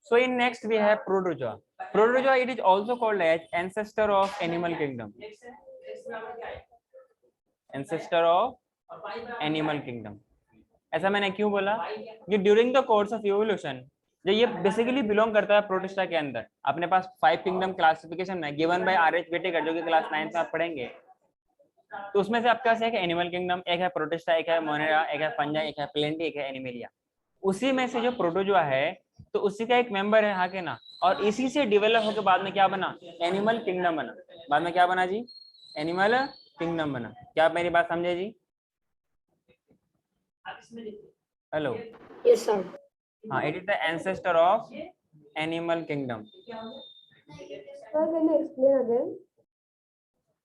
So in next we have Protozoa. Protozoa, it is also called as ancestor of animal kingdom. Ancestor of animal kingdom. ऐसा मैंने क्यों बोला कि during the course of evolution जो ये basically belong करता है प्रोटिस्टा के अंदर। अपने पास 5 किंगडम क्लासिफिकेशन में गिवन बाय आरएच बेटेकर जो कि क्लास 9 में आप पढ़ेंगे, तो उसमें से आपके पास एक एनिमल किंगडम, एक है प्रोटिस्टा, एक है मोनेरा, एक है फंजाई, एक है प्लेंटी, एक है एनिमेलिया। उसी में से जो प्रोटोजोआ है तो उसी का एक मेंबर है, हाँ के ना, और इसी से डेवलप होकर बाद में क्या बना, एनिमल किंगडम बना। बाद में क्या बना जी, एनिमल किंगडम बना। क्या आप मेरी बात समझे जी? Hello, yes sir. हाँ, it is the ancestor of animal kingdom. Sir, can you explain again?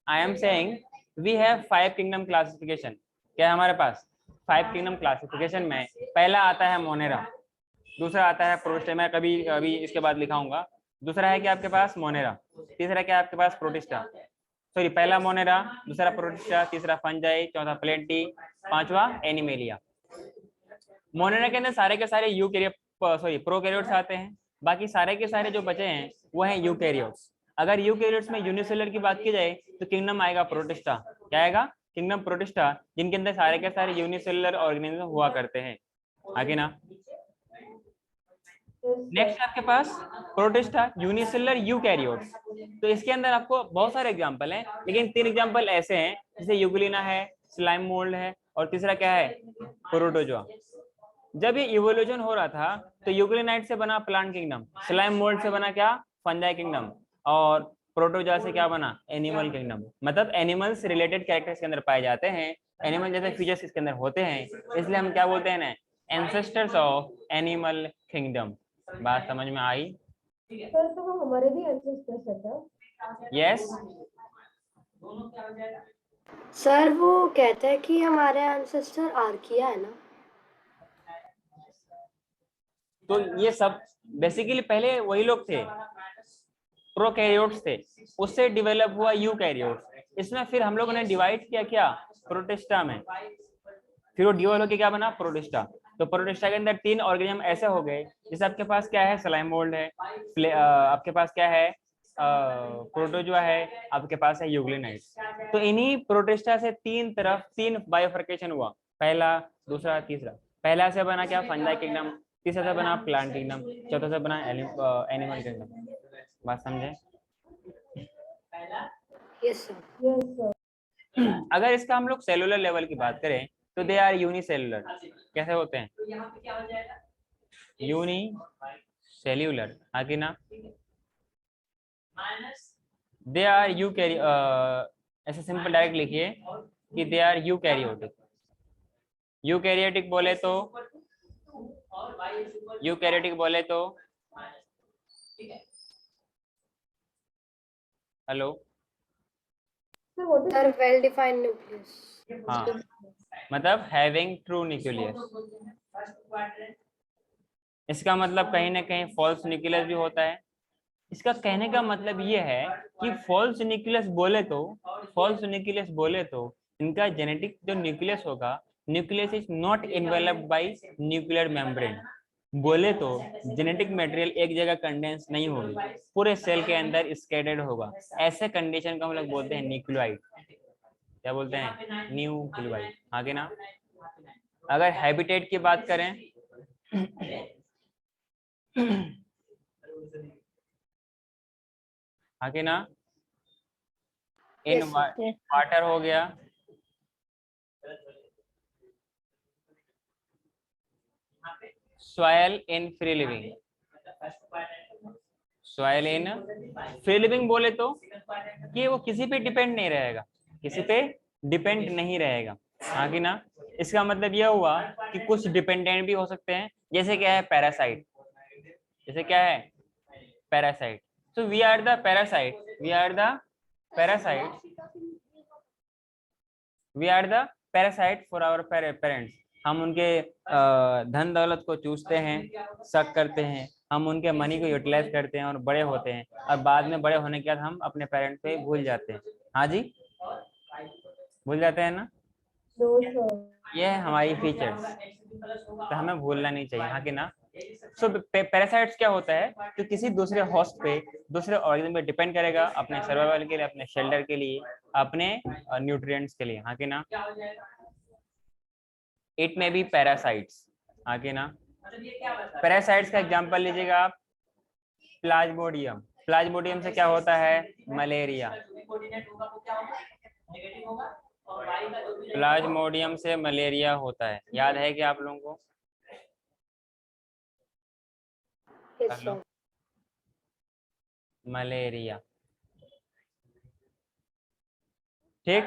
I am saying we have 5 kingdom classification. क्या है हमारे पास 5 किंगडम क्लासिफिकेशन में पहला आता है मोनेरा, दूसरा आता है प्रोटिस्टा, मैं कभी अभी इसके बाद लिखाऊंगा। दूसरा है क्या आपके पास मोनेरा, तीसरा क्या आपके पास प्रोटिस्टा, सॉरी पहला मोनेरा, दूसरा प्रोटिस्टा, तीसरा फंजाई, चौथा प्लेंटी, पांचवा एनिमेलिया। मोनेरा के अंदर सारे के सारे प्रोकैरियोट्स आते हैं, बाकी सारे के सारे जो बचे हैं वो हैं यूकैरियोट्स। अगर यूकैरियोट्स में यूनिसेलुलर की बात की जाए तो किंगडम आएगा प्रोटिस्टा। क्या आएगा? किंगडम प्रोटिस्टा, जिनके अंदर सारे के सारे यूनिसेलुलर ऑर्गेनिज्म हुआ करते हैं। आगे ना, नेक्स्ट आपके पास प्रोटिस्टा यूनिसेलुलर यूकैरियोट्स। तो इसके अंदर आपको बहुत सारे एग्जांपल हैं, लेकिन 3 एग्जांपल ऐसे हैं जैसे यूग्लिना है, स्लाइम मोल्ड है, और तीसरा क्या है, प्रोटोजोआ। जब ये इवोल्यूशन हो रहा था तो यूग्लिनाइट से बना प्लांट किंगडम, स्लाइम मोल्ड से बना क्या, फंजाई किंगडम, और प्रोटोजोआ से क्या बना, एनिमल किंगडम। मतलब एनिमल्स रिलेटेड कैरेक्टर्स के अंदर पाए जाते हैं, एनिमल जैसे फीचर्स इसके अंदर होते हैं, इसलिए हम क्या बोलते हैं ना, एंसेस्टर्स ऑफ एनिमल किंगडम। बात समझ में आई? सर तो वो हमारे भी एंसेस्टर्स है क्या? यस। सर वो कहता है कि हमारे एंसेस्टर आर्किया है ना। तो ये सब बेसिकली पहले वही लोग थे, प्रोकैरियोट्स थे, उससे डेवलप हुआ यूकैरियोट्स। इसमें फिर हम लोगों ने डिवाइड किया क्या, प्रोटिस्टा में, फिर वो डिवाइड होकर क्या बना, प्रोटिस्टा। तो प्रोटिस्टा के अंदर 3 ऑर्गेनिज्म ऐसे हो गए, जैसे आपके पास क्या है, स्लाइम मोल्ड है, आपके पास क्या है, प्रोटोजोआ है, आपके पास है यूग्लिनाइट। तो इन्हीं प्रोटिस्टा से 3 बायोफर्केशन हुआ, पहला, दूसरा, तीसरा। पहला से बना क्या, फंजाई किंगडम, तीसरा से बना प्लांट किंगडम, चौथा से बना एनिमल किंगडम। बात समझे? Yes sir. अगर इसका हम लोग सेलुलर लेवल की बात करें तो दे आर यूनिसेलुलर। कैसे होते हैं, यूनिसेल्युलर, आगे ना, दे आर ऐसे सिंपल डायरेक्ट लिखिए कि दे आर यूकैरियोटिक। यूकैरियोटिक बोले तो, hello, sir well defined nucleus. हाँ, मतलब हैविंग ट्रू न्यूक्लियस। इसका मतलब कहीं ना कहीं फॉल्स न्यूक्लियस भी होता है। इसका कहने का मतलब ये है कि फॉल्स न्यूक्लियस बोले तो इनका जेनेटिक जो न्यूक्लियस होगा, nucleus is not enveloped bye nuclear membrane. बोले तो जेनेटिक मटेरियल एक जगह कंडेंस नहीं होगी, पूरे सेल के अंदर स्कैटर्ड होगा। ऐसे कंडीशन को हम लोग बोलते हैं न्यूक्लियोइड। क्या बोलते हैं, न्यूक्लियोइड। आगे ना, अगर हैबिटेट की बात करें आगे ना, इन वाटर हो गया, soil in free living. Soil in free living बोले तो कि वो किसी पे डिपेंड नहीं रहेगा, किसी पे डिपेंड नहीं रहेगा। आगे ना, इसका मतलब यह हुआ कि कुछ डिपेंडेंट भी हो सकते हैं, जैसे क्या है, पैरासाइट। जैसे क्या है, parasite. So we are the parasite. We are the parasite for our parents. हम उनके धन दौलत को चूसते हैं, शक करते हैं, हम उनके मनी को यूटिलाइज करते हैं और बड़े होते हैं, और बाद में बड़े होने के बाद हम अपने पेरेंट्स पे भूल जाते हैं। हाँ जी, भूल जाते हैं ना। ये है हमारी फीचर्स। तो हमें भूलना नहीं चाहिए, हाँ कि ना। सो पैरासाइट्स क्या होता है, तो किसी दूसरे होस्ट पे, दूसरे ऑर्गेनिज्म पे डिपेंड करेगा अपने सर्वाइवल के लिए, अपने शेल्टर के लिए, अपने न्यूट्रिएंट्स के लिए, हाँ कि ना। इट में बी पैरासाइट्स, हाँ कि ना। पैरासाइट्स का एग्जांपल लीजिएगा आप, प्लाज्मोडियम। प्लाज्मोडियम से क्या होता है, मलेरिया। प्लाज्मोडियम से मलेरिया होता है, याद है क्या आप लोगों को? Yes sir. मलेरिया, ठीक।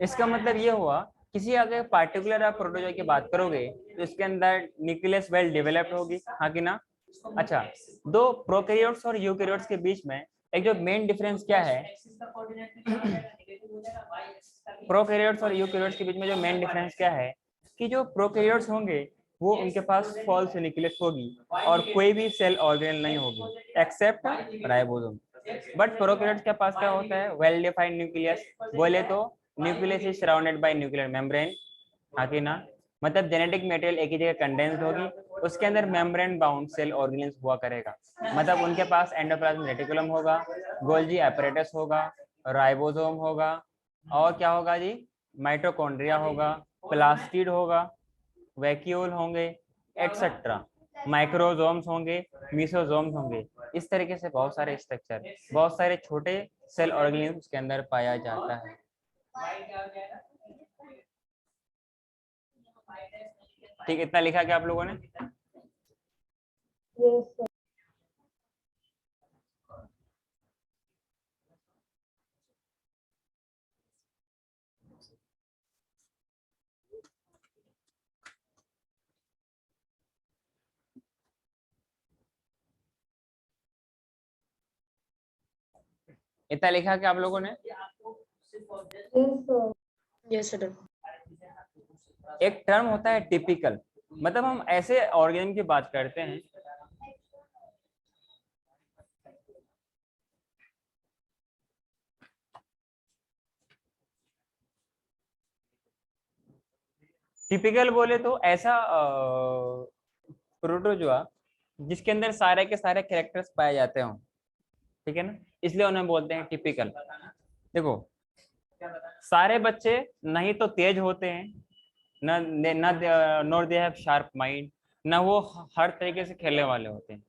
इसका मतलब ये हुआ, किसी अगर पार्टिकुलर आप प्रोटोजोआ की बात करोगे तो इसके अंदर न्यूक्लियस वेल डेवलप्ड होगी, हाँ कि ना। अच्छा, दो प्रोकैरियोट्स और यूकैरियोट्स के बीच में एक जो मेन डिफरेंस क्या है, प्रोकैरियोट्स और यूकैरियोट्स के बीच में जो मेन डिफरेंस क्या है, कि जो प्रोकैरियोट्स होंगे वो उनके पास फॉल्स न्यूक्लियस होगी और कोई भी सेल ऑर्गेनल नहीं होगी एक्सेप्ट राइबोसोम। बट प्रोकैरियोट्स के पास क्या होता है, वेल डिफाइंड न्यूक्लियस। बोले तो nucleus is surrounded by nuclear membrane, हाँ कि ना। मतलब जेनेटिक मटेरियल एक ही जगह कंडेंस्ड होगी, उसके अंदर मेम्ब्रेन बाउंड सेल ऑर्गेनिल्स हुआ करेगा। मतलब उनके पास एंडोप्लाज्मिक रेटिकुलम होगा, गोल्जी एपरेटस होगा, राइबोसोम होगा, और क्या होगा जी, माइटोकॉन्ड्रिया होगा, प्लास्टिड होगा, वैक्यूल होंगे, एटसेट्रा। माइक्रोजोम्स होंगे, मीसोजोम्स होंगे। इस तरीके से बहुत सारे स्ट्रक्चर, बहुत सारे छोटे सेल ऑर्गेनिल्स के अंदर पाया जाता है। ठीक, इतना लिखा क्या आप लोगों ने? Yes sir. इतना लिखा क्या आप लोगों ने? Yes sir. एक टर्म होता है टिपिकल, मतलब हम ऐसे ऑर्गेनिज्म की बात करते हैं टिपिकल, बोले तो ऐसा प्रोटोजोआ जिसके अंदर सारे के सारे कैरेक्टर्स पाए जाते हो, ठीक है ना, इसलिए उन्हें बोलते हैं टिपिकल। देखो, सारे बच्चे नहीं तो तेज होते हैं, nor they have sharp mind, ना वो हर तरीके से खेलने वाले होते हैं।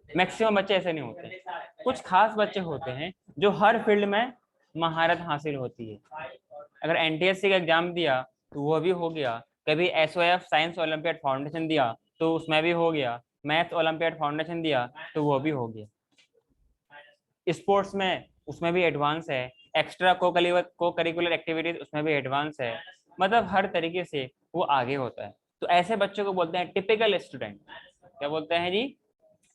मैक्सिमम बच्चे ऐसे नहीं होते, कुछ खास बच्चे होते हैं जो हर फील्ड में महारत हासिल होती है। अगर एनटीएससी का एग्जाम दिया तो वो भी हो गया, कभी एसओएफ साइंस ओलंपियाड फाउंडेशन दिया तो उसमें भी हो गया, मैथ्स ओलंपियाड फाउंडेशन दिया तो वो भी हो गया। स्पोर्ट्स में उसमें भी एडवांस है, एक्स्ट्रा को करिकुलर एक्टिविटीज उसमें भी एडवांस है, मतलब हर तरीके से वो आगे होता है। तो ऐसे बच्चों को बोलते हैं टिपिकल स्टूडेंट। क्या बोलते हैं जी?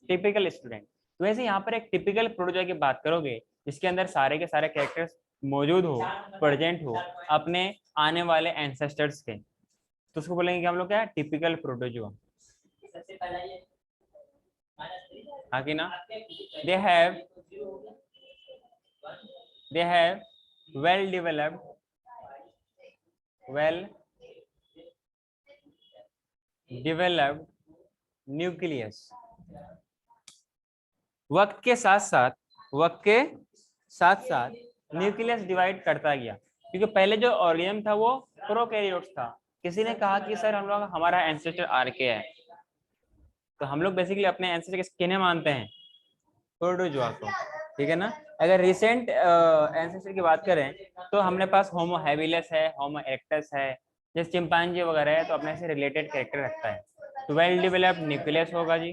Typical student. तो वैसे यहाँ पर एक टिपिकल प्रोटोजोआ की बात करोगे जिसके अंदर सारे के सारे कैरेक्टर्स मौजूद हो, प्रेजेंट हो अपने आने वाले एंसेस्टर्स के, तो उसको बोलेंगे कि हम लोग क्या, टिपिकल प्रोटोजोआ, हाँ कि ना। They have well developed nucleus. वक्त के साथ साथ न्यूक्लियस डिवाइड करता गया, क्योंकि पहले जो ऑर्गेनिज्म था वो प्रोकैरियोट्स था। किसी ने कहा कि सर हम लोग, हमारा एंसेस्टर आर्किया है, तो हम लोग बेसिकली अपने एंसेस्टर किन्हें मानते हैं, प्रोटोजोआ को, ठीक है ना। अगर रिसेंट एंसेस्टर की बात करें तो हमने पास होमो हैबिलस है, होमो इरेक्टस है, जैसे चिंपांजी वगैरह है, तो अपने से रिलेटेड कैरेक्टर रखता है। तो वेल डेवलप्ड न्यूक्लियस होगा जी,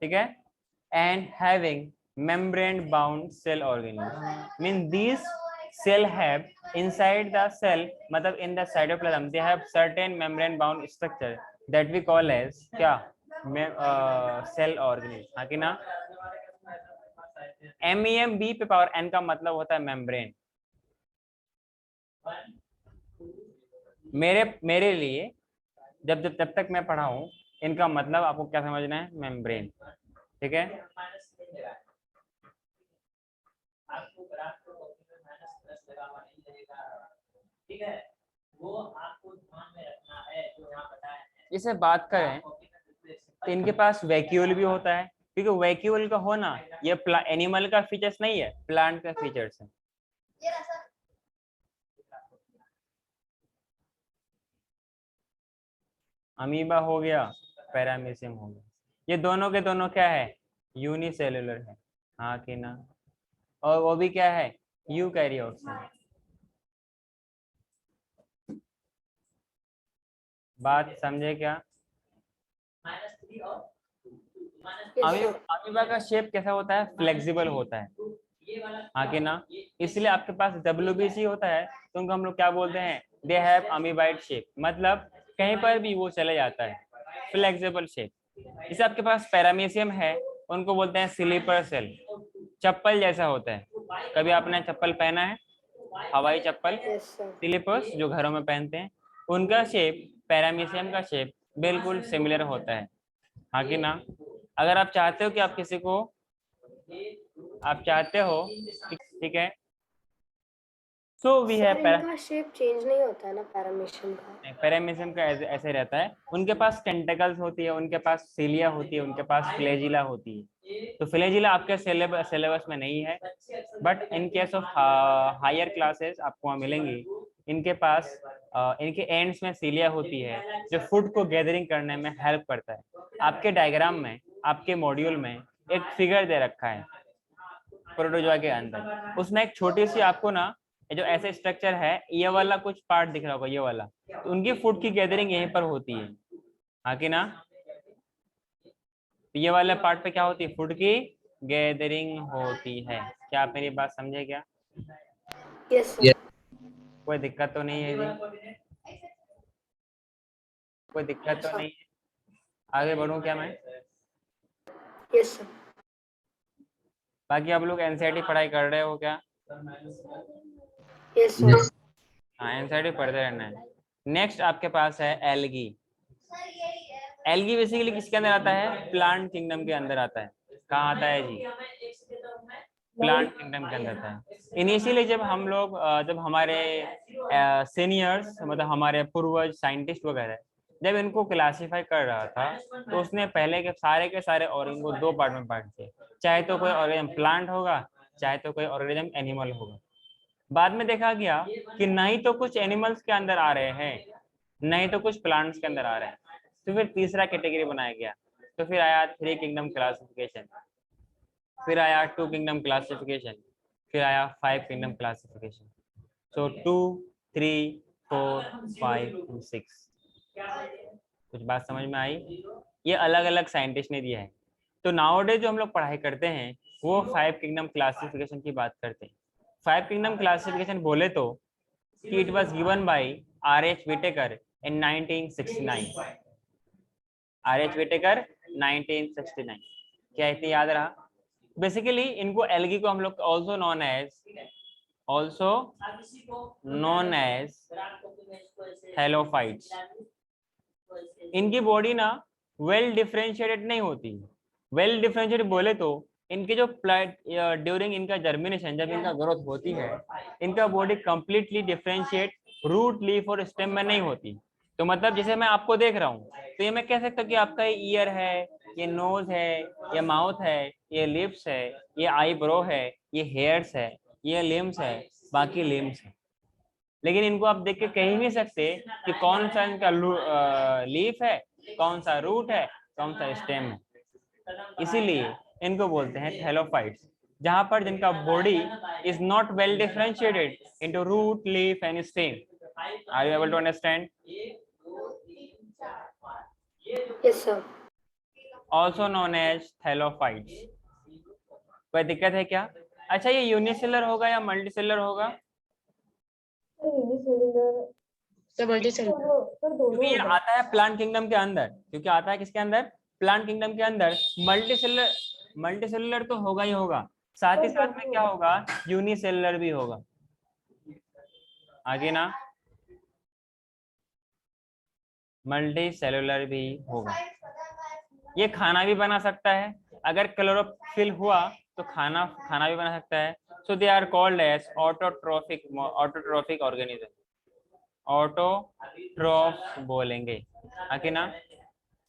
ठीक है। And having membrane bound cell organisms mean these cell have inside the cell, मतलब in the cytoplasm they have certain membrane bound structure that we call as क्या, cell organism, हाँ कि ना। MEM-B पे power N का मतलब होता है मेम्ब्रेन। मेरे लिए जब तक मैं पढ़ा हूं, इनका मतलब आपको क्या समझना है, मेम्ब्रेन, ठीक है। इसे बात करें तो इनके पास वैक्यूल भी होता है, क्योंकि वैक्यूल का होना ये एनिमल का फीचर्स नहीं है, प्लांट का फीचर्स है। अमीबा हो गया, पैरामीशियम हो गया, ये दोनों के दोनों क्या है, यूनिसेलुलर है, हाँ कि ना, और वो भी क्या है, यूकैरियोट्स है। बात समझे क्या? अमीबा का शेप कैसा होता है, फ्लेक्सिबल होता है, हाँ कि ना, इसलिए आपके पास WBC होता है तो उनको हम लोग क्या बोलते हैं, दे हैव अमीबाइड शेप, मतलब कहीं पर भी वो चले जाता है, फ्लेक्सिबल शेप। जैसे आपके पास पैरामीशियम है, उनको बोलते हैं स्लीपर सेल, चप्पल जैसा होता है। कभी आपने चप्पल पहना है, हवाई चप्पल, स्लीपर्स जो घरों में पहनते हैं, उनका शेप, पैरामीशियम का शेप बिल्कुल सिमिलर होता है, हाँ कि ना। अगर आप चाहते हो कि आप किसी को, आप चाहते हो, ठीक है, सो वी हैव इनका शेप चेंज नहीं होता है ना पैरामीशियम का? पैरामीशियम का ऐसे रहता है, उनके पास टेंटेकल्स होती है, उनके पास सिलिया होती है, उनके पास फ्लैजिला होती है। तो फ्लैजिला आपके सिलेबस में नहीं है, but in case of higher classes आपको वहाँ मिलेंगी। इनके पास इनके एंड्स में सिलिया होती है, जो फूड को गैदरिंग करने में हेल्प करता है। आपके डायग्राम में, आपके मॉड्यूल में एक फिगर दे रखा है प्रोटोजोआ के अंदर, उसमें एक छोटी सी आपको ना, ये जो ऐसे स्ट्रक्चर है, ये वाला कुछ पार्ट दिख रहा होगा, ये वाला, तो उनकी फूड की गैदरिंग यहीं पर होती है, हाँ कि ना। ये वाले पार्ट पे क्या होती है, फूड की गैदरिंग होती है। क्या आप मेरी बात समझे क्या? Yes sir. कोई दिक्कत तो नहीं है जी? कोई दिक्कत तो नहीं है? आगे बढ़ूं क्या मैं? Yes sir. बाकी आप लोग एनसीईआरटी पढ़ाई कर रहे हो क्या? Yes sir. हाँ, एनसीईआरटी पढ़ते रहना है। नेक्स्ट आपके पास है एल्गी। एल्गी बेसिकली किसके अंदर आता है, प्लांट किंगडम के अंदर आता है। कहाँ आता है जी? प्लांट किंगडम के अंदर आता है। इनिशियली जब हम लोग जब हमारे सीनियर्स, मतलब हमारे पूर्वज साइंटिस्ट वगैरह, जब इनको क्लासिफाई कर रहा था, तो उसने पहले के सारे ऑर्गेनिज्म को दो पार्ट में बांट दिए, चाहे तो कोई ऑर्गेनिज्म प्लांट होगा, चाहे तो कोई ऑर्गेनिज्म एनिमल होगा। बाद में देखा गया कि नहीं तो कुछ एनिमल्स के अंदर आ रहे हैं, नहीं तो कुछ प्लांट्स के अंदर आ रहे हैं, तो फिर तीसरा कैटेगरी बनाया गया। तो फिर आया 3 किंगडम क्लासिफिकेशन, फिर आया 2 किंगडम क्लासिफिकेशन, फिर आया 5 किंगडम क्लासिफिकेशन। सो 2, 3, 4, 5 और 6। कुछ बात समझ में आई? ये अलग अलग साइंटिस्ट ने दिया है। तो नाउअडेज जो हम लोग पढ़ाई करते हैं, वो 5 किंगडम क्लासिफिकेशन की बात करते हैं। 5 किंगडम क्लासिफिकेशन बोले तो कि it was given by R.H. Whittaker in 1969। R.H. Whittaker 1969। क्या इतनी याद रहा? बेसिकली इनको एल्गी को हम लोग ऑल्सो नोन एज थैलोफाइट्स। इनकी बॉडी ना वेल डिफरेंशिएटेड नहीं होती। वेल डिफरेंशिएटेड बोले तो इनके जो ड्यूरिंग इनका जर्मिनेशन, जब इनका ग्रोथ होती है, इनका body completely differentiate root, leaf और स्टेम में नहीं होती। तो मतलब जैसे मैं आपको देख रहा हूँ, तो ये मैं कह सकता हूँ कि आपका ये ईयर है, ये नोज है, ये माउथ है, ये लिप्स है, ये आईब्रो है, ये हेयर्स है, ये लिम्स है, बाकी लिम्स है। लेकिन इनको आप देख के कह ही नहीं सकते कि कौन सा इनका लीफ है, कौन सा रूट है, कौन सा स्टेम है। इसीलिए इनको बोलते हैं थैलोफाइट्स, जहां पर जिनका body is not well differentiated into root, leaf and stem. Are you able to understand? Yes sir. Also known as thallophytes. कोई दिक्कत है क्या? अच्छा, ये यूनिसेलर होगा या मल्टीसेलर होगा? क्योंकि ये आता है प्लांट किंगडम के अंदर, क्योंकि आता है किसके अंदर, प्लांट किंगडम के अंदर। मल्टीसेलर, मल्टीसेलुलर तो होगा ही होगा, साथ ही साथ में क्या होगा, यूनिसेलुलर भी होगा, आगे ना, मल्टी सेलुलर भी होगा। ये खाना भी बना सकता है, अगर क्लोरोफिल हुआ तो खाना खाना भी बना सकता है। So they are called as autotrophic organism. Autotroph बोलेंगे, हाँ कि ना।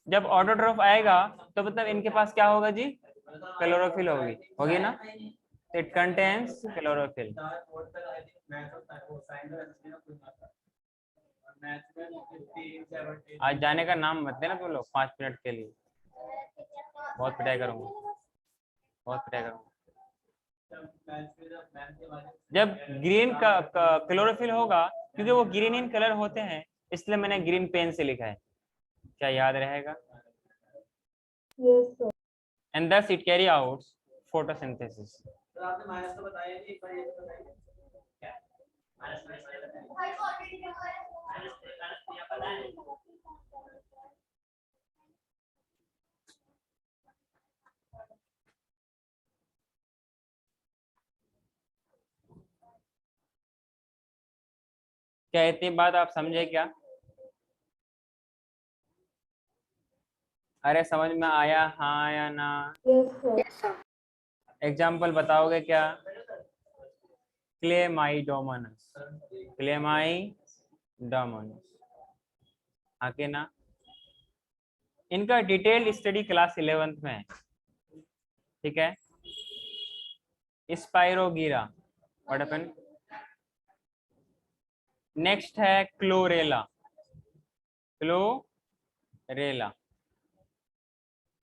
जब ऑटोट्रॉफ आएगा तो मतलब इनके पास क्या होगा जी, क्लोरोफिल होगी ना, इट कंटेन्स क्लोरोफिल। आज जाने का नाम मत देना तुम लोग 5 मिनट के लिए, बहुत पिटाई करूंगा, बहुत पिटाई करूंगा। जब ग्रीन का क्लोरोफिल होगा, क्योंकि वो ग्रीन इन कलर होते हैं, इसलिए मैंने ग्रीन पेन से लिखा है, क्या याद रहेगा? Yes sir. And thus it carry out photosynthesis. आपने माइनस तो बताया नहीं, एक बार ये तो बताइए क्या माइनस पता है। क्या इतनी बात आप समझे क्या? अरे समझ में आया हाँ या ना? Yes sir. एग्जाम्पल बताओगे क्या? क्लेमाइडोमोनास, क्लेमाइडोमोनास, हाँ के ना। इनका डिटेल्ड स्टडी क्लास 11th में है, ठीक है। Spirogyra, what happened. नेक्स्ट है क्लोरेला, क्लोरेला,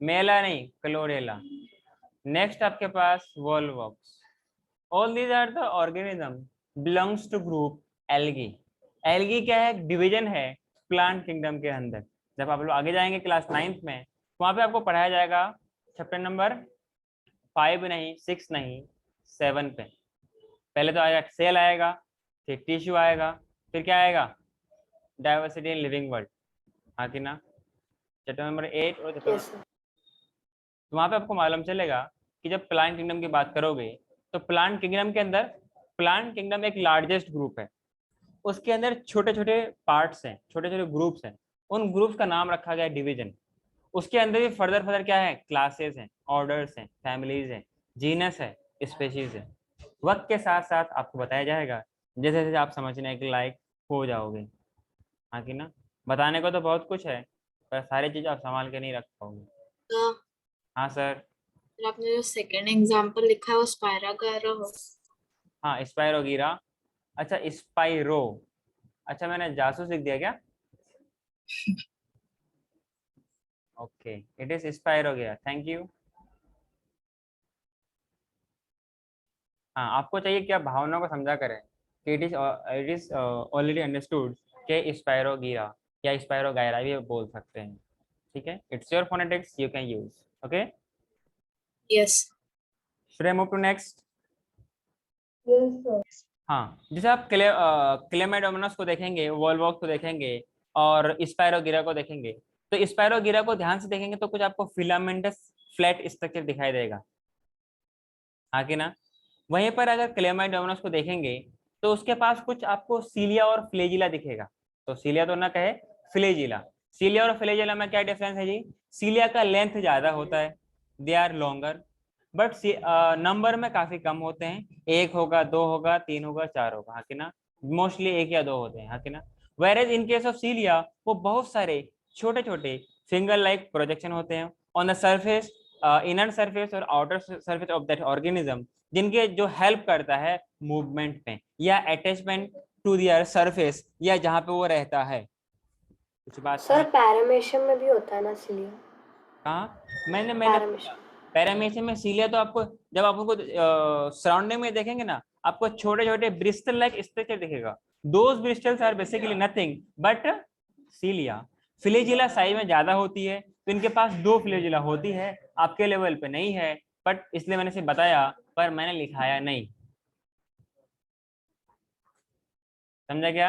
मेला नहीं, क्लोरेला। नेक्स्ट आपके पास volvox. All these are the organism belongs to group algae. Algae क्या है? डिवीजन है प्लांट किंगडम के अंदर। जब आप लोग आगे जाएंगे क्लास 9th में, वहां पे आपको पढ़ाया जाएगा चैप्टर नंबर 5 नहीं, 6 नहीं, 7 पे। पहले तो आएगा सेल आएगा, फिर टिश्यू आएगा, फिर क्या आएगा? डाइवर्सिटी इन लिविंग वर्ल्ड, हाँ कि ना। चैप्टर नंबर 8 और चैप्टर, तो वहां पे आपको मालूम चलेगा कि जब प्लांट किंगडम की बात करोगे तो प्लांट किंगडम के अंदर, प्लांट किंगडम एक लार्जेस्ट ग्रुप है, उसके अंदर छोटे छोटे पार्ट्स हैं, छोटे छोटे ग्रुप्स हैं, उन ग्रुप्स का नाम रखा गया है डिवीजन। उसके अंदर भी फर्दर फर्दर क्या है? क्लासेस हैं, ऑर्डर्स हैं, फैमिलीज हैं, जीनस है, स्पेशीज है। वक्त के साथ साथ आपको बताया जाएगा, जैसे जैसे आप समझने के लायक हो जाओगे, हाँ कि ना। बताने को तो बहुत कुछ है, पर सारी चीज आप संभाल के नहीं रख पाओगे। तो हाँ सर। आपने जो सेकंड एग्जांपल लिखा है वो स्पायरागायरा हो। हाँ स्पाइरोगीरा, अच्छा स्पाइरो, अच्छा मैंने जासूस लिख दिया क्या? Okay, it is spirogyra, thank you. हाँ आपको चाहिए क्या भावना को समझा करें कि इट इज ऑलरेडी अंडरस्टूड कि स्पाइरोगीरा या स्पाइरोगायरा भी बोल सकते हैं, ठीक है। It's your phonetics, you can use, okay. Yes. Should I move to next? Yes sir. हाँ, जैसे आप क्लेमाइडोमोनास को देखेंगे, वोल्वॉक्स को देखेंगे और स्पाइरोगीरा को देखेंगे, तो स्पाइरोगीरा को ध्यान से देखेंगे तो कुछ आपको फिलामेंटस फ्लैट स्ट्रक्चर दिखाई देगा, हाँ कि ना। वहीं पर अगर क्लेमाइडोमोनास को देखेंगे तो उसके पास कुछ आपको सीलिया और फ्लेजिला दिखेगा। तो सीलिया तो ना कहे, फ्लेजिला। सीलिया और फ्लेजिला में क्या डिफरेंस है जी? सीलिया का लेंथ ज्यादा होता है, they are longer, but number में काफी कम होते हैं, 1 होगा, 2 होगा, 3 होगा, 4 होगा, हाँ कि ना। मोस्टली 1 या 2 होते हैं, हाँ कि ना। Where in case of cilia वो बहुत सारे छोटे छोटे फिंगर लाइक प्रोजेक्शन होते हैं on the surface, inner surface और outer surface of that organism, जिनके जो हेल्प करता है मूवमेंट में या अटैचमेंट टू दियर सरफेस या जहाँ पे वो रहता है। कुछ बात सर पैरामेशियम में भी होता है ना सिलिया? कहाँ? मैंने पैरामेशियम। पैरामेशियम में सीलिया तो आपको, जब आप उनको सराउंडिंग में देखेंगे ना, आपको छोटे छोटे ब्रिस्टल लाइक स्ट्रक्चर दिखेगा। Those bristles are basically nothing but cilia. Flagella size में ज्यादा होती है, तो इनके पास 2 फ्लेजिला होती है, आपके लेवल पे नहीं है, बट इसलिए मैंने सिर्फ बताया, पर मैंने लिखाया नहीं, समझा क्या?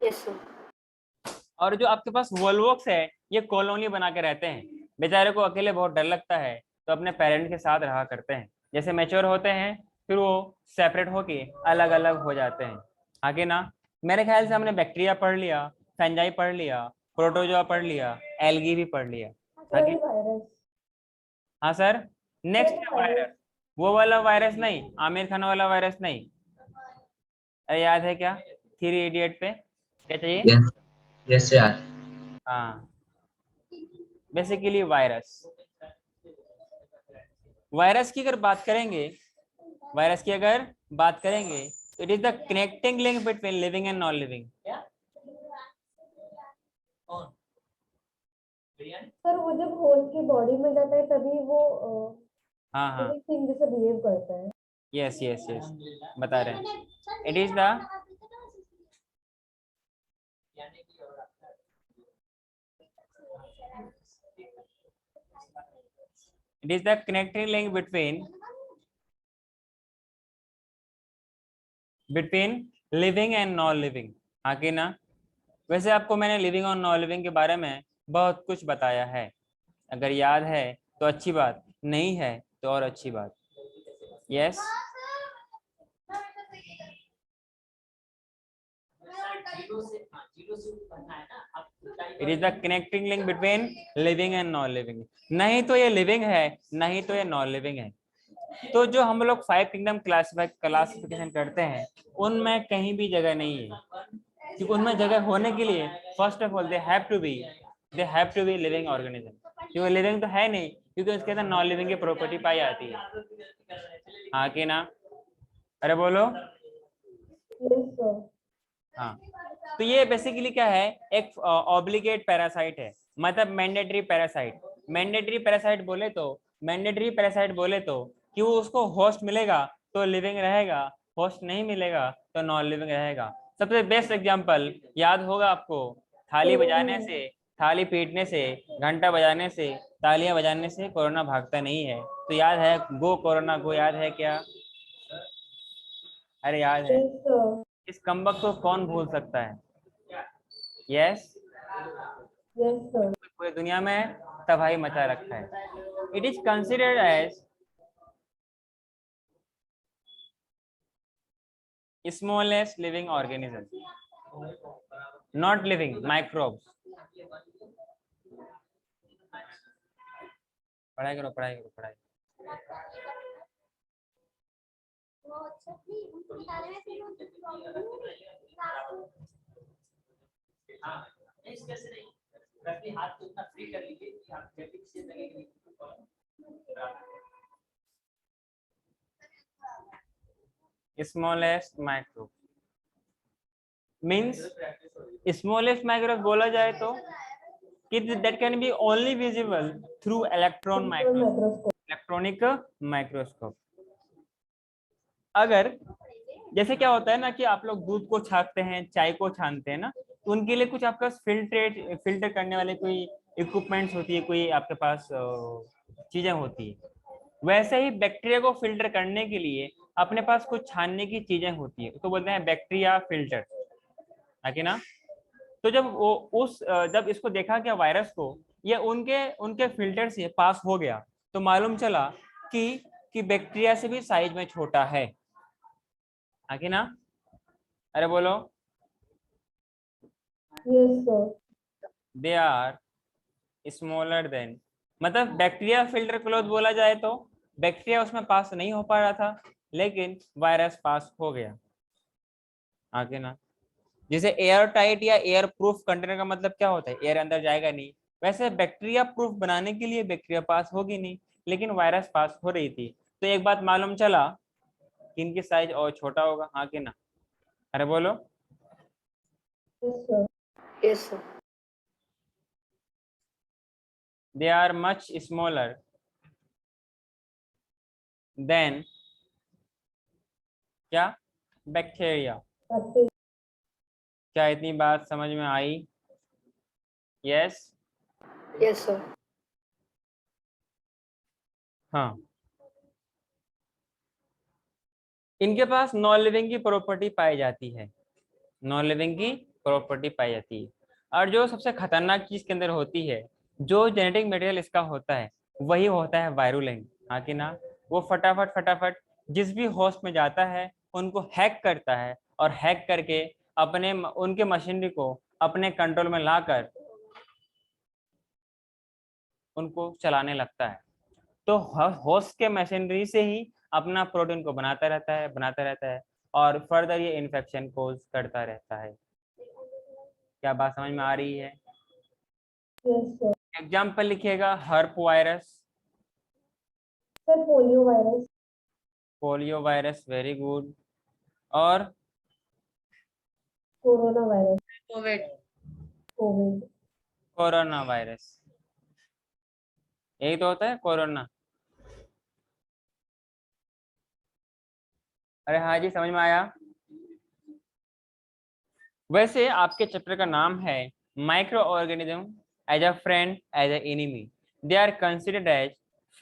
Yes sir. और जो आपके पास वोल्वोक्स है, ये कॉलोनी बना के रहते हैं, बेचारे को अकेले बहुत डर लगता है, तो अपने पेरेंट के साथ रहा करते हैं। जैसे मैच्योर होते हैं फिर वो सेपरेट होके अलग अलग हो जाते हैं, आगे ना। मेरे ख्याल से हमने बैक्टीरिया पढ़ लिया, फंजाई पढ़ लिया, प्रोटोजोआ पढ़ लिया, एल्गी भी पढ़ लिया, आगे। हाँ सर। नेक्स्ट है वायरस, वो वाला वायरस नहीं, आमिर खान वाला वायरस नहीं। अरे याद है क्या 3 इडियट पे? क्या चाहिए? यस यस यार। हाँ, बेसिकली वायरस। वायरस की अगर बात करेंगे, वायरस की अगर बात करेंगे, it is the connecting link between living and non living. Sir वो जब होस्ट की बॉडी में जाता है तभी वो हाँ हाँ, लिविंग थिंग जैसे बिहेव करता है। यस यस यस, बता रहे हैं। It is the it is the connecting link between living and non living। हाँ कि ना? वैसे आपको मैंने लिविंग और नॉन लिविंग के बारे में बहुत कुछ बताया है, अगर याद है तो अच्छी बात, नहीं है तो और अच्छी बात। Yes, it is the connecting link between living and non living. नहीं तो ये लिविंग है, नहीं तो ये नॉन लिविंग है। तो जो हम लोग 5 किंगडम क्लासिफिकेशन करते हैं, उनमें कहीं भी जगह नहीं है, क्योंकि उनमें जगह होने के लिए first of all they have to be living organism. क्योंकि लिविंग तो है नहीं, क्योंकि उसके अंदर नॉन लिविंग की प्रॉपर्टी पाई जाती है। हाँ कि ना? अरे बोलो। Yes sir. हाँ, तो ये बेसिकली क्या है, एक ऑब्लिगेट पैरासाइट है, मतलब मैंडेटरी पैरासाइट। मैंडेटरी पैरासाइट बोले तो कि वो उसको होस्ट मिलेगा तो लिविंग रहेगा, होस्ट नहीं मिलेगा तो नॉन लिविंग रहेगा। सबसे बेस्ट एग्जांपल याद होगा आपको, थाली बजाने से, थाली पीटने से, घंटा बजाने से, तालियां बजाने से कोरोना भागता नहीं है। तो याद है गो कोरोना गो, याद है क्या? अरे याद है। Yes sir. इस कमबख्त को कौन भूल सकता है? Yes, yes sir. पूरी दुनिया में तबाही मचा रखा है। It is considered as smallest living organism, not living, microbes। पढ़ाई करो पढ़ाई करो पढ़ाई। Smallest microbe means, smallest microbe बोला जाए तो कि that can be only visible through electronic microscope. अगर जैसे क्या होता है ना कि आप लोग दूध को छानते हैं, चाय को छानते हैं ना, तो उनके लिए कुछ आपका फिल्टर करने वाले कोई इक्विपमेंट्स होती है, कोई आपके पास चीजें होती है। वैसे ही बैक्टीरिया को फिल्टर करने के लिए अपने पास कुछ छानने की चीजें होती है, तो बोलते हैं बैक्टीरिया फिल्टर, है कि ना? तो जब वो जब इसको देखा गया वायरस को, ये उनके फिल्टर से पास हो गया, तो मालूम चला कि बैक्टीरिया से भी साइज में छोटा है कि ना? अरे बोलो। Yes sir. They are smaller than, मतलब बैक्टीरिया फिल्टर क्लोथ बोला जाए तो बैक्टीरिया उसमें पास नहीं हो पा रहा था, लेकिन वायरस पास हो गया, आगे ना? जैसे एयर टाइट या एयर प्रूफ कंटेनर का मतलब क्या होता है, एयर अंदर जाएगा नहीं। वैसे बैक्टीरिया प्रूफ बनाने के लिए बैक्टीरिया पास होगी नहीं, लेकिन वायरस पास हो रही थी। तो एक बात मालूम चला कि इनकी साइज और छोटा होगा, हाँ कि ना? अरे बोलो। Yes sir. Yes sir. They are much smaller than क्या? बैक्टीरिया। क्या इतनी बात समझ में आई? यस। Yes sir. हाँ, इनके पास नॉन लिविंग की प्रॉपर्टी पाई जाती है, नॉन लिविंग की प्रॉपर्टी पाई जाती है। और जो सबसे खतरनाक चीज के अंदर होती है, जो जेनेटिक मटेरियल इसका होता है, वही होता है वायरुलेंट, हाँ कि ना? वो फटाफट जिस भी होस्ट में जाता है उनको हैक करता है, और हैक करके उनके मशीनरी को अपने कंट्रोल में लाकर उनको चलाने लगता है। तो होस्ट के मशीनरी से ही अपना प्रोटीन को बनाता रहता है और फर्दर ये इन्फेक्शन कोज करता रहता है। क्या बात समझ में आ रही है? Yes sir. एग्जाम्पल लिखिएगा, herpes virus, sir polio virus. Polio virus, very good. और corona virus. Covid. Covid. Corona virus, यही तो होता है कोरोना। अरे हाँ जी, समझ में आया। वैसे आपके चैप्टर का नाम है micro organism as a friend as a enemy. They are considered as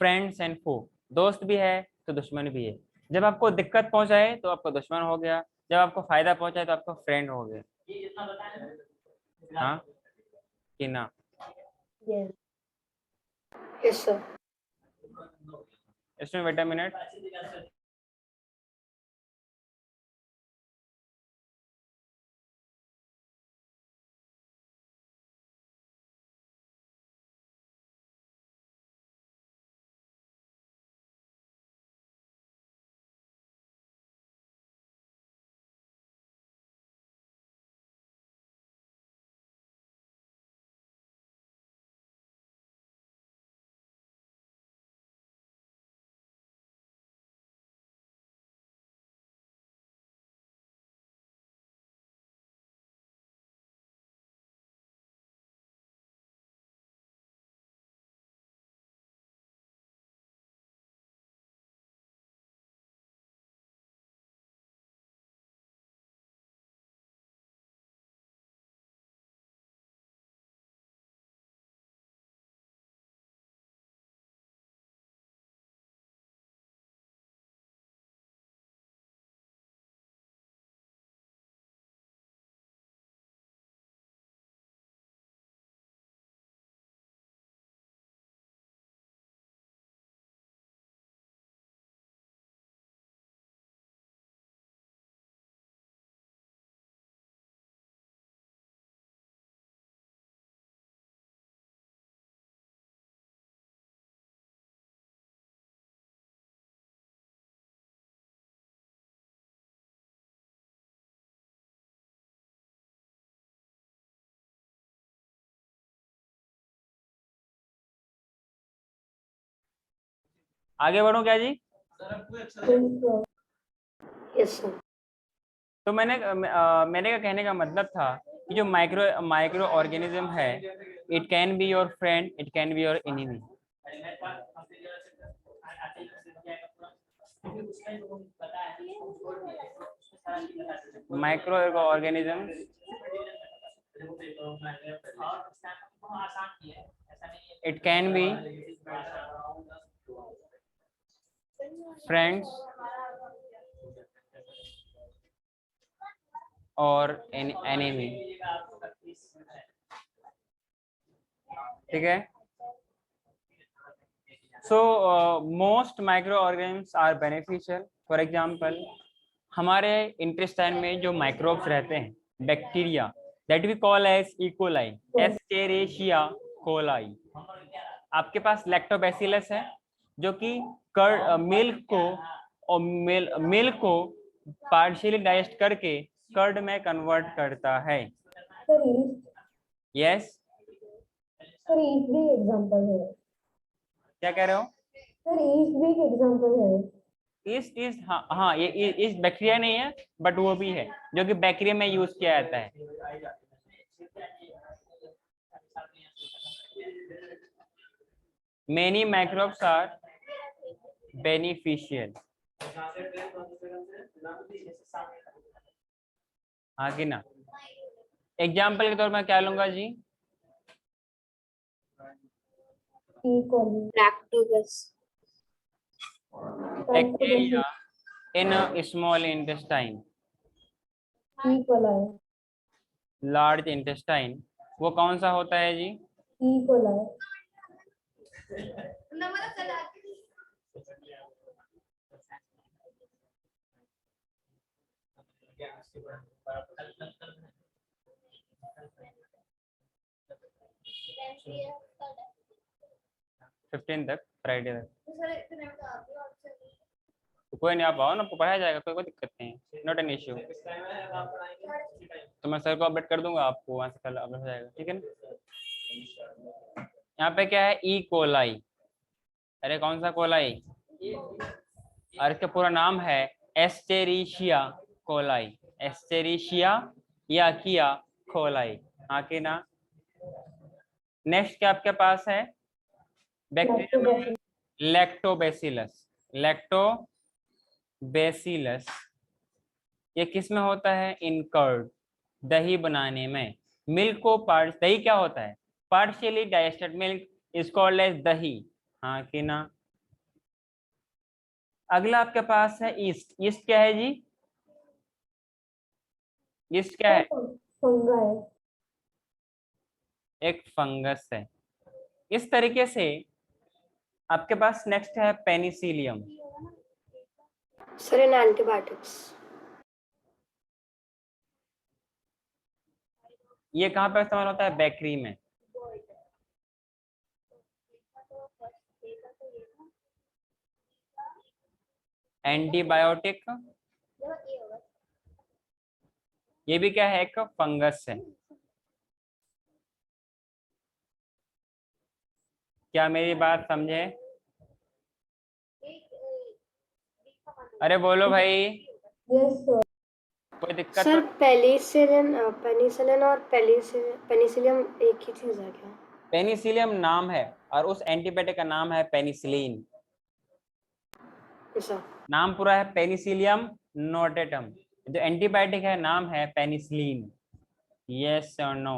friends and foe. दोस्त भी है तो दुश्मन भी है। जब आपको दिक्कत पहुंचाए तो आपका दुश्मन हो गया, जब आपको फायदा पहुंचाए तो आपका फ्रेंड हो गया। हाँ कि ना? यस। Yes sir. इसमें बेटा मिनट। आगे बढ़ो क्या जी? Yes sir. तो मैंने का कहने का मतलब था कि जो माइक्रो माइक्रो ऑर्गेनिज्म है, it can be your friend, it can be your enemy. Micro organism it can be friends और एनिमी। ठीक है। So most micro organisms are beneficial. For example, हमारे इंटेस्टाइन में जो माइक्रोब्स रहते हैं, bacteria, that we call as E coli, Escherichia coli. आपके पास लैक्टोबैसिलस है जो कि मिल्क को और मिल्क को पार्शियली डाइजेस्ट करके कर्ड में कन्वर्ट करता है। Sir east. Yes. Sir east भी एग्जांपल है। क्या कह रहे हो? सर ईस्ट भी एक एग्जांपल है। ईस्ट ईस्ट, हाँ हाँ, ये ईस्ट बैक्टीरिया नहीं है बट वो भी है, जो कि बैक्टीरिया में यूज किया जाता है। Many microbes are beneficial. हाँ कि ना? एग्जाम्पल के तौर पर क्या लूंगा जी? E coli. Lactobacillus. Bacteria in small intestine, E coli. Large intestine, वो कौन सा होता है जी? E coli. 15 तक, फ्राइडे तक। कोई नहीं, आप आओ ना, आपको पढ़ाया जाएगा, कोई दिक्कत नहीं है, नॉट एन इश्यू। तो मैं सर को अपडेट कर दूंगा, आपको वहाँ से कल अपडेट हो जाएगा, ठीक है ना। यहाँ पे क्या है, ई कोलाई। अरे कौन सा कोलाई, और इसका पूरा नाम है एस्टेरिशिया कोलाई। एस्टेरिशिया या किया कोलाई, हाँ कि ना। नेक्स्ट क्या आपके पास है, बैक्टीरिया, लैक्टोबैसिलस। लैक्टोबैसिलस ये किस में होता है, इन कर्ड, दही बनाने में। मिल्क को पार्ट, दही क्या होता है, partially digested milk is called as dahi, हाँ कि ना। अगला आपके पास है ईस्ट। ईस्ट क्या है जी, ईस्ट क्या है, फंगा है। एक फंगस है। इस तरीके से आपके पास नेक्स्ट है पेनिसिलियम। सर इन एंटीबायोटिक्स। ये कहाँ पर इस्तेमाल होता है, बेकरी में। एंटीबायोटिक, ये भी क्या है, एक फंगस है। क्या मेरी बात समझे, अरे बोलो भाई, यस सर। कोई दिक्कत सर तो। पेनिसिलिन और पेनिसिलियम एक ही चीज है क्या? पेनिसिलियम नाम है और उस एंटीबायोटिक का नाम है पेनिसिलिन। सर नाम पूरा है पेनिसिलियम नोटेटम, जो एंटीबायोटिक है नाम है पेनिसिलिन। यस और no.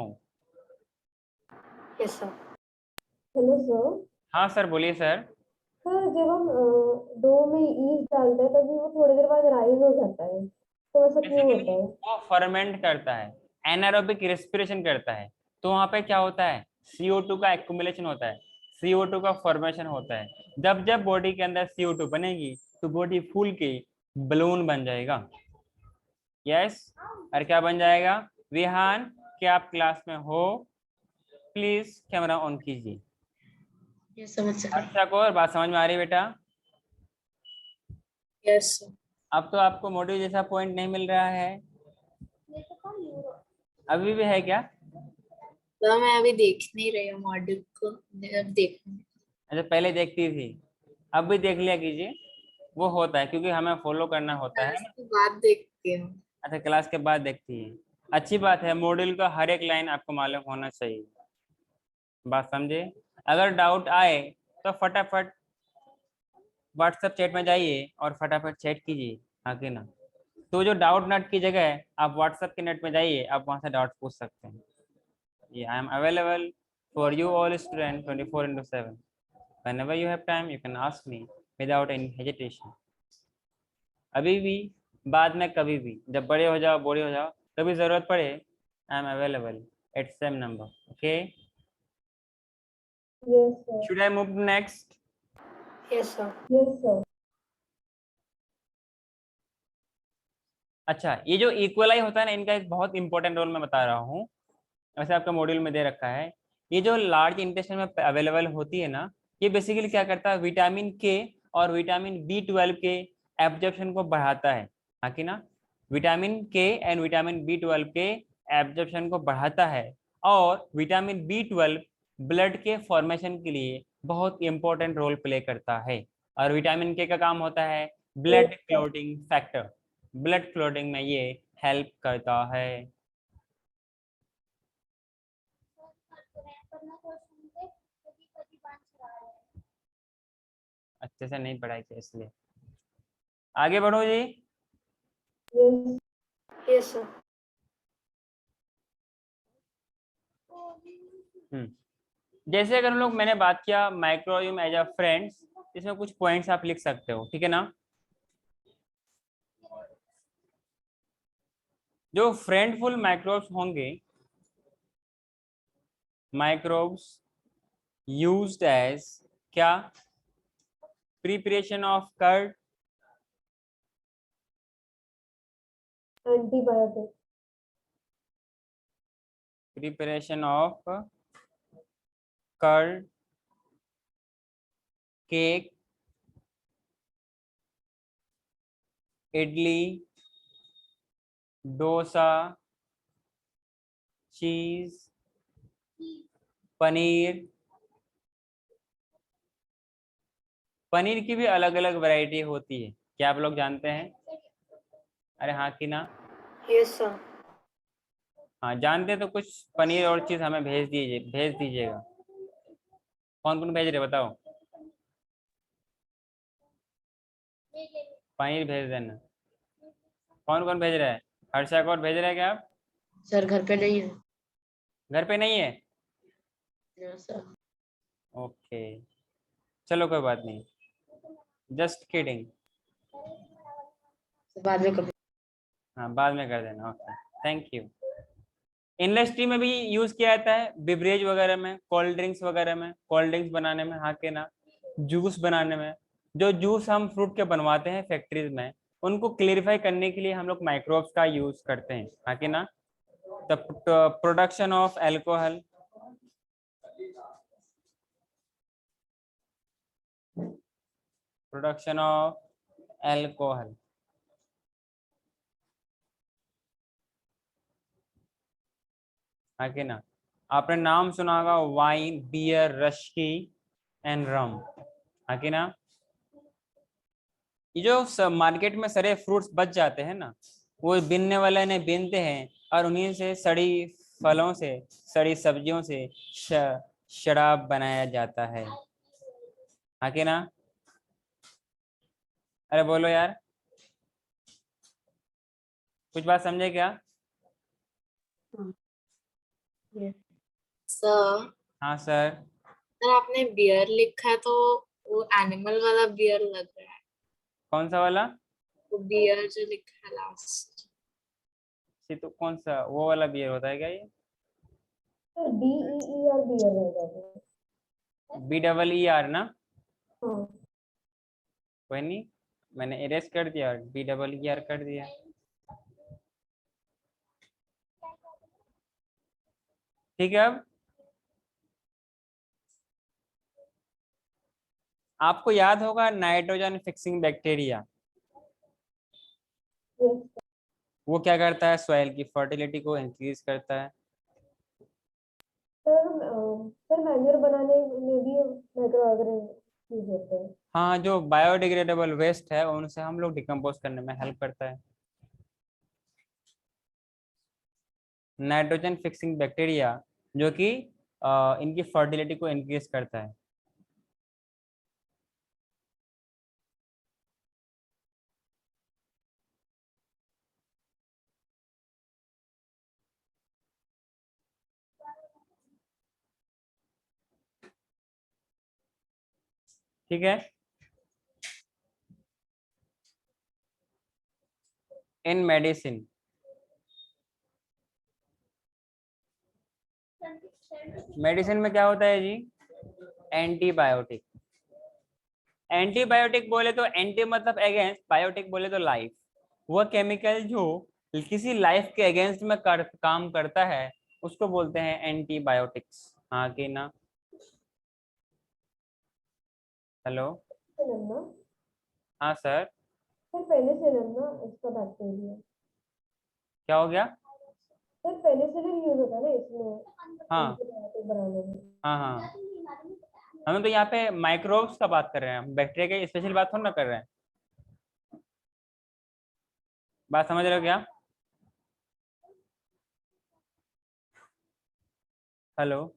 Yes sir. Hello sir. हाँ सर, बोलिए सर। सर जब हम डो में ईस्ट डालते हैं तभी वो थोड़ी देर बाद राइज हो जाता है, तो ऐसा क्यों होता बेसिकली है? वो फर्मेंट करता है, एनारोबिक रेस्पिरेशन करता है। तो वहां पे क्या होता है, CO2 का एक्युमुलेशन होता है, CO2 का फॉर्मेशन होता है। जब जब बॉडी के अंदर CO2 बनेगी तो बॉडी फूल के बलून बन जाएगा। यस, और क्या बन जाएगा, विहान, क्या आप क्लास में हो, प्लीज कैमरा ऑन कीजिए। ये समझ सके। अच्छा को और बात समझ में आ रही है बेटा। Yes sir. अब तो आपको मॉड्यूल जैसा पॉइंट नहीं मिल रहा है, अभी भी है क्या। तो मैं अभी देख नहीं रही हूँ मॉड्यूल को, अब देखूंगी। अच्छा पहले देखती थी, अब भी देख लिया कीजिए, वो होता है क्योंकि हमें फॉलो करना होता है क्लास ना। के बाद देखती हूँ। अच्छा क्लास के बाद देखती है, अच्छी बात है, मॉड्यूल का हर एक लाइन आपको मालूम होना चाहिए। बात समझे, अगर डाउट आए तो फटाफट व्हाट्सएप चैट में जाइए और फटाफट चैट कीजिए, हाँ कि ना। तो जो डाउट नट की जगह है आप व्हाट्सएप के नेट में जाइए, आप वहाँ से डाउट पूछ सकते हैं। ये I am available for you all student 24/7। Whenever you have time, you can ask me without any hesitation. अभी भी, बाद में, कभी भी, जब बड़े हो जाओ, बूढ़े हो जाओ, कभी जरूरत पड़े, I am available at same number, okay. Yes sir. Should I move next. Yes sir. Yes sir. अच्छा, ये जो इक्वलाई होता है ना, इनका एक बहुत इंपॉर्टेंट रोल मैं बता रहा हूँ, वैसे आपका मॉड्यूल में दे रखा है। ये जो लार्ज इंटेस्टाइन में अवेलेबल होती है ना, ये बेसिकली क्या करता है, विटामिन के और विटामिन B12 के एब्जॉर्प्शन को बढ़ाता है, हाँ कि ना। विटामिन के एंड विटामिन B12 के एब्जॉर्प्शन को बढ़ाता है, और विटामिन B12 ब्लड के फॉर्मेशन के लिए बहुत इंपॉर्टेंट रोल प्ले करता है। और विटामिन के का काम होता है blood clotting factor, blood clotting में ये हेल्प करता है। अच्छे से नहीं पढ़ाई थी इसलिए। आगे बढ़ो जी। यस। Yes sir. जैसे अगर हम लोग, मैंने बात किया माइक्रोबियम एज अ फ्रेंड्स, इसमें कुछ पॉइंट्स आप लिख सकते हो, ठीक है ना। जो फ्रेंडफुल माइक्रोब्स होंगे, माइक्रोब्स यूज्ड एज क्या, preparation of curd, antibiotic. Preparation of curd, cake, idli, dosa, cheese, paneer. Paneer की भी अलग अलग वैरायटी होती है, क्या आप लोग जानते हैं? अरे हाँ कि ना? Yes sir. हाँ जानते हैं तो कुछ पनीर और चीज हमें भेज दीजिएगा। कौन कौन भेज रहे बताओ? पनीर भेज देना। कौन कौन भेज रहा है? हर्षा कौर भेज रहे हैं क्या आप? सर घर पे नहीं है। घर पे नहीं है? सर ओके, चलो कोई बात नहीं, जस्ट किडिंग। बाद में कभी। हाँ बाद में कर देना। Okay, thank you. इंडस्ट्री में भी यूज किया जाता है, बिवरेज वगैरह में, कोल्ड ड्रिंक्स वगैरह में, कोल्ड ड्रिंक्स बनाने में, हाँ के ना? जूस बनाने में, जो जूस हम फ्रूट के बनवाते हैं फैक्ट्रीज में, उनको क्लियरिफाई करने के लिए हम लोग माइक्रोब्स का यूज करते हैं, हाँ कि ना? The production of alcohol, production of alcohol, हाँ कि ना? आपने नाम सुना होगा वाइन, बियर, रश्की एंड रम, हाँ कि ना? ये जो मार्केट में सारे फ्रूट्स बच जाते हैं ना, वो बीनने वाले ने बीनते हैं और उन्हीं से सड़ी फलों से, सड़ी सब्जियों से शराब बनाया जाता है, हाँ कि ना? अरे बोलो यार, कुछ बात समझे क्या? सर हाँ सर। सर आपने बियर लिखा है तो वो एनिमल वाला बियर लग रहा है। कौन सा वाला? वो बियर जो लिखा है लास्ट। तो कौन सा वो वाला बियर होता है क्या ये? सर BEER बियर रहेगा। BEER ना? हाँ कोई नहीं, मैंने इरेज कर दिया, BEER कर दिया। ठीक है। अब आपको याद होगा नाइट्रोजन फिक्सिंग बैक्टीरिया, यस वो क्या करता है? सॉइल की फर्टिलिटी को इंक्रीज करता है। सर। सर मैन्योर बनाने में भी माइक्रो ऑर्गेनिज्म यूज होते हैं। हाँ, जो बायोडिग्रेडेबल वेस्ट है उनसे हम लोग डिकम्पोज करने में हेल्प करता है। नाइट्रोजन फिक्सिंग बैक्टीरिया जो कि इनकी फर्टिलिटी को इंक्रीज करता है। ठीक है। इन मेडिसिन, मेडिसिन में क्या होता है जी? एंटीबायोटिक। एंटीबायोटिक बोले तो एंटी मतलब अगेंस्ट, बायोटिक बोले तो लाइफ। वह केमिकल जो किसी लाइफ के अगेंस्ट में काम करता है उसको बोलते हैं एंटीबायोटिक्स, हाँ कि ना? हेलो। पेनिसिलिन ना? हाँ सर। सर पेनिसिलिन ना इसका बैक्टीरिया। क्या हो गया? सर पेनिसिलिन यूज होता है ना इसमें हाँ एंटीबायोटिक बनाने में। हाँ हाँ, हमें तो यहाँ पे माइक्रोब्स का बात कर रहे हैं, बैक्टीरिया की स्पेशल बात थोड़ा ना कर रहे हैं। बात समझ रहे हो क्या? हेलो।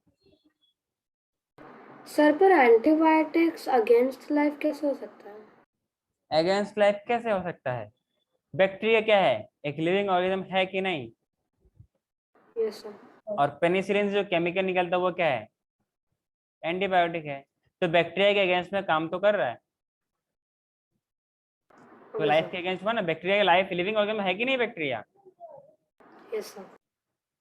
सर पर एंटीबायोटिक्स अगेंस्ट लाइफ कैसे हो सकता है? अगेंस्ट लाइफ कैसे हो सकता है? बैक्टीरिया क्या है? एक लिविंग ऑर्गेनिज्म है कि नहीं? Yes sir. और पेनिसिलिन जो केमिकल निकलता है वो क्या है? एंटीबायोटिक है। तो बैक्टीरिया के अगेंस्ट में काम तो कर रहा है, तो ओके लाइफ सर। के अगेंस्ट हुआ ना। बैक्टीरिया का लाइफ लिविंग ऑर्गेनिज्म है कि नहीं बैक्टीरिया? Yes sir.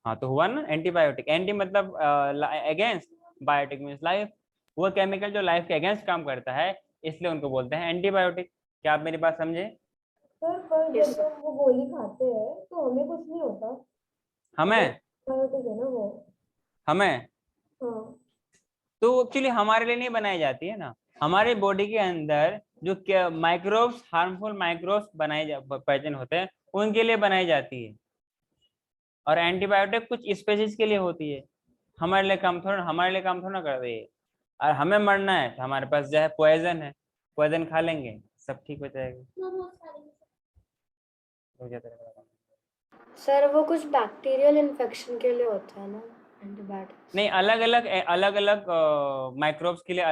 हाँ तो हुआ ना एंटीबायोटिक। एंटी मतलब अगेंस्ट, बायोटिक मीन्स लाइफ। वो केमिकल जो लाइफ के अगेंस्ट काम करता है इसलिए उनको बोलते हैं एंटीबायोटिक। क्या आप मेरी बात समझे? सर पर यस जब सर। हम वो गोली खाते हैं तो हमें कुछ नहीं होता। हमें? एंटीबायोटिक है ना वो। हमें हाँ तो एक्चुअली हमारे लिए नहीं बनाई जाती है ना। हमारे बॉडी के अंदर जो माइक्रोब्स, हार्मफुल माइक्रोब्स पहचान होते हैं, उनके लिए बनाई जाती है। और एंटीबायोटिक कुछ स्पेसीज के लिए होती है, हमारे लिए काम थोड़ा कर रही है। और हमें मरना है तो हमारे पास जो है पॉइजन है, पॉइजन खा लेंगे, सब ठीक हो जाएगा। हो जाता है। सर वो कुछ बैक्टीरियल इन्फेक्शन के लिए होता है ना एंटीबायोटिक्स? नहीं, अलग अलग माइक्रोब्स के लिए अलग